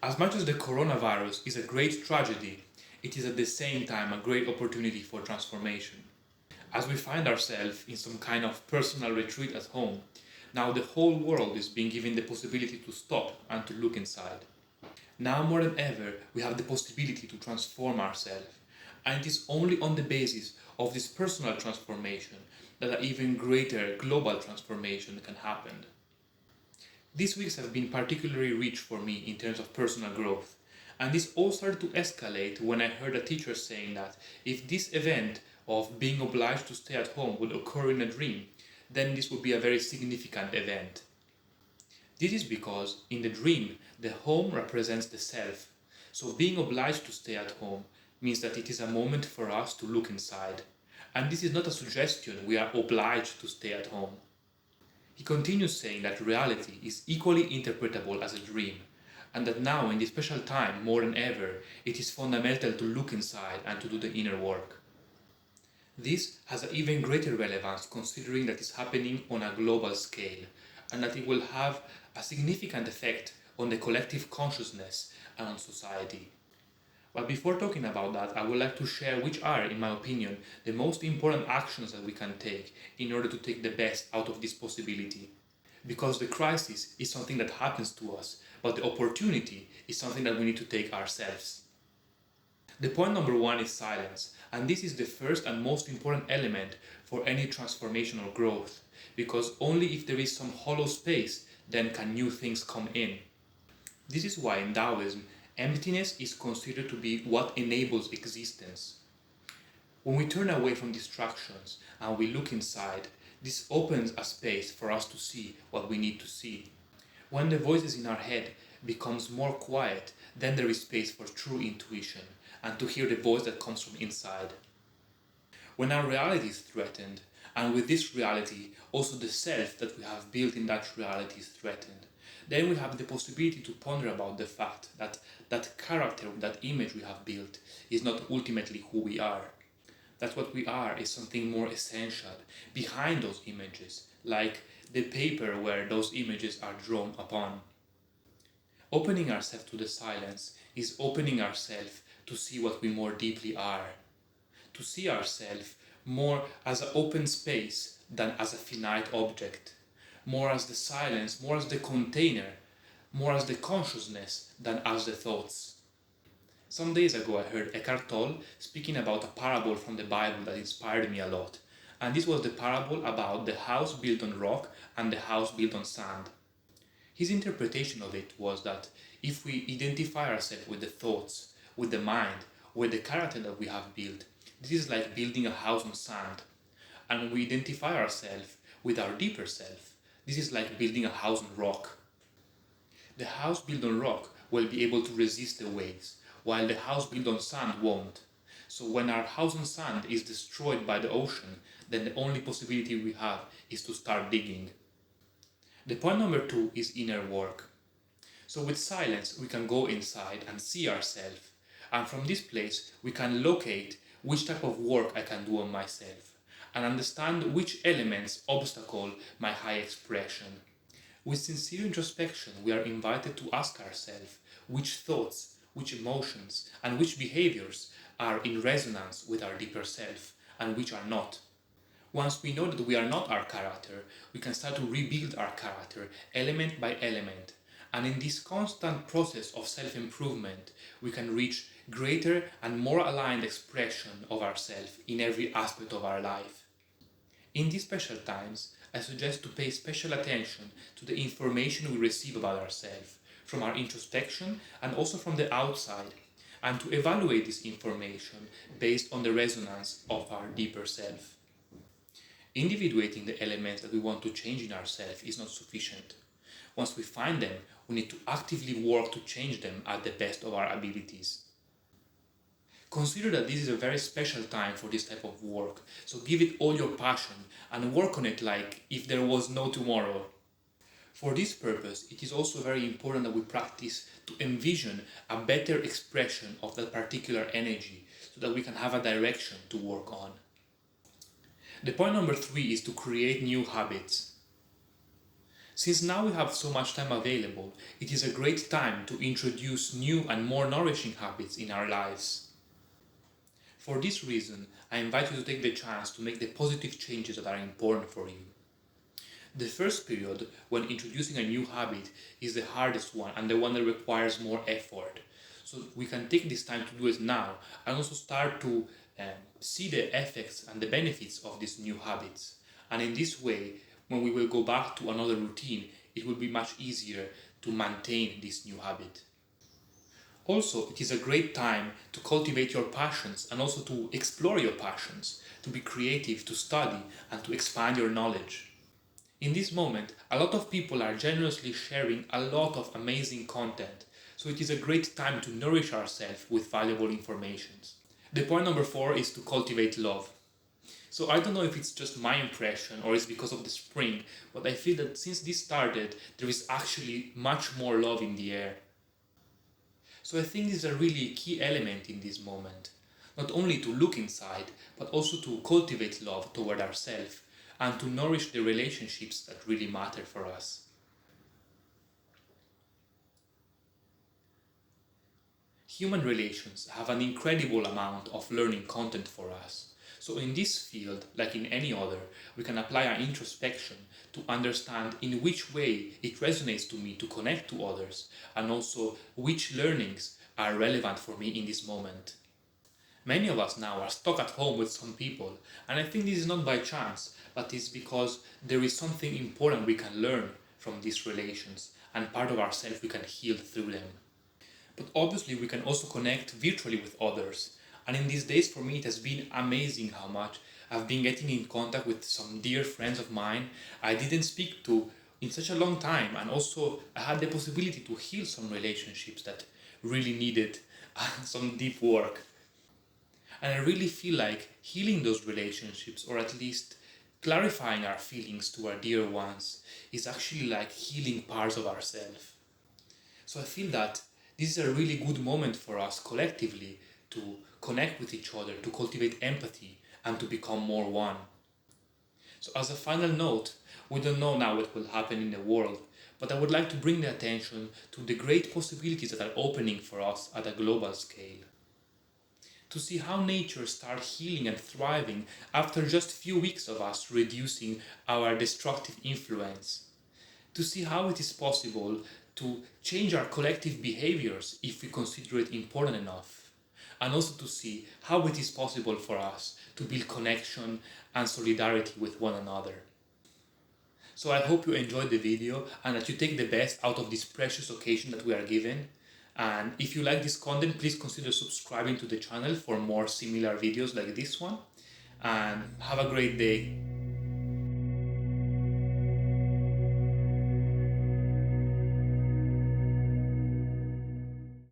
As much as the coronavirus is a great tragedy, it is at the same time a great opportunity for transformation. As we find ourselves in some kind of personal retreat at home, now the whole world is being given the possibility to stop and to look inside. Now more than ever, we have the possibility to transform ourselves, and it is only on the basis of this personal transformation that an even greater global transformation can happen. These weeks have been particularly rich for me in terms of personal growth, and this all started to escalate when I heard a teacher saying that if this event of being obliged to stay at home would occur in a dream, then this would be a very significant event. This is because in the dream, the home represents the self, so being obliged to stay at home means that it is a moment for us to look inside. And this is not a suggestion we are obliged to stay at home. He continues saying that reality is equally interpretable as a dream, and that now in this special time more than ever, it is fundamental to look inside and to do the inner work. This has an even greater relevance considering that it's happening on a global scale, and that it will have a significant effect on the collective consciousness and on society. But before talking about that, I would like to share which are, in my opinion, the most important actions that we can take in order to take the best out of this possibility. Because the crisis is something that happens to us, but the opportunity is something that we need to take ourselves. The point number one is silence, and this is the first and most important element for any transformational growth, because only if there is some hollow space, then can new things come in. This is why in Taoism, emptiness is considered to be what enables existence. When we turn away from distractions and we look inside, this opens a space for us to see what we need to see. When the voices in our head becomes more quiet, then there is space for true intuition and to hear the voice that comes from inside. When our reality is threatened, and with this reality also the self that we have built in that reality is threatened, then we have the possibility to ponder about the fact that that character, that image we have built is not ultimately who we are. That what we are is something more essential behind those images, like the paper where those images are drawn upon. Opening ourselves to the silence is opening ourselves to see what we more deeply are, to see ourselves more as an open space than as a finite object, more as the silence, more as the container, more as the consciousness than as the thoughts. Some days ago I heard Eckhart Tolle speaking about a parable from the Bible that inspired me a lot, and this was the parable about the house built on rock and the house built on sand. His interpretation of it was that if we identify ourselves with the thoughts, with the mind, with the character that we have built, this is like building a house on sand. And when we identify ourselves with our deeper self, this is like building a house on rock. The house built on rock will be able to resist the waves, while the house built on sand won't. So when our house on sand is destroyed by the ocean, then the only possibility we have is to start digging. The point number two is inner work. So with silence, we can go inside and see ourselves. And from this place, we can locate which type of work I can do on myself and understand which elements obstacle my high expression. With sincere introspection, we are invited to ask ourselves which thoughts, which emotions, and which behaviors are in resonance with our deeper self and which are not. Once we know that we are not our character, we can start to rebuild our character element by element. And in this constant process of self-improvement, we can reach greater and more aligned expression of ourselves in every aspect of our life. In these special times, I suggest to pay special attention to the information we receive about ourselves, from our introspection and also from the outside, and to evaluate this information based on the resonance of our deeper self. Individuating the elements that we want to change in ourselves is not sufficient. Once we find them, we need to actively work to change them at the best of our abilities. Consider that this is a very special time for this type of work, so give it all your passion and work on it like if there was no tomorrow. For this purpose, it is also very important that we practice to envision a better expression of that particular energy so that we can have a direction to work on. The point number three is to create new habits. Since now we have so much time available, it is a great time to introduce new and more nourishing habits in our lives. For this reason, I invite you to take the chance to make the positive changes that are important for you. The first period, when introducing a new habit, is the hardest one and the one that requires more effort. So we can take this time to do it now and also start to see the effects and the benefits of these new habits. And in this way, when we will go back to another routine, it will be much easier to maintain this new habit. Also, it is a great time to cultivate your passions and also to explore your passions, to be creative, to study, and to expand your knowledge. In this moment, a lot of people are generously sharing a lot of amazing content, so it is a great time to nourish ourselves with valuable information. The point number 4 is to cultivate love. So I don't know if it's just my impression or it's because of the spring, but I feel that since this started, there is actually much more love in the air. So I think this is a really key element in this moment. Not only to look inside, but also to cultivate love toward ourselves and to nourish the relationships that really matter for us. Human relations have an incredible amount of learning content for us. So in this field, like in any other, we can apply our introspection to understand in which way it resonates to me to connect to others, and also which learnings are relevant for me in this moment. Many of us now are stuck at home with some people, and I think this is not by chance, but it's because there is something important we can learn from these relations, and part of ourselves we can heal through them. But obviously we can also connect virtually with others. And in these days for me it has been amazing how much I've been getting in contact with some dear friends of mine I didn't speak to in such a long time, and also I had the possibility to heal some relationships that really needed some deep work. And I really feel like healing those relationships, or at least clarifying our feelings to our dear ones, is actually like healing parts of ourselves. So I feel that this is a really good moment for us collectively to connect with each other, to cultivate empathy, and to become more one. So as a final note, we don't know now what will happen in the world, but I would like to bring the attention to the great possibilities that are opening for us at a global scale. To see how nature starts healing and thriving after just few weeks of us reducing our destructive influence. To see how it is possible to change our collective behaviors if we consider it important enough, and also to see how it is possible for us to build connection and solidarity with one another. So I hope you enjoyed the video and that you take the best out of this precious occasion that we are given. And if you like this content, please consider subscribing to the channel for more similar videos like this one. And have a great day.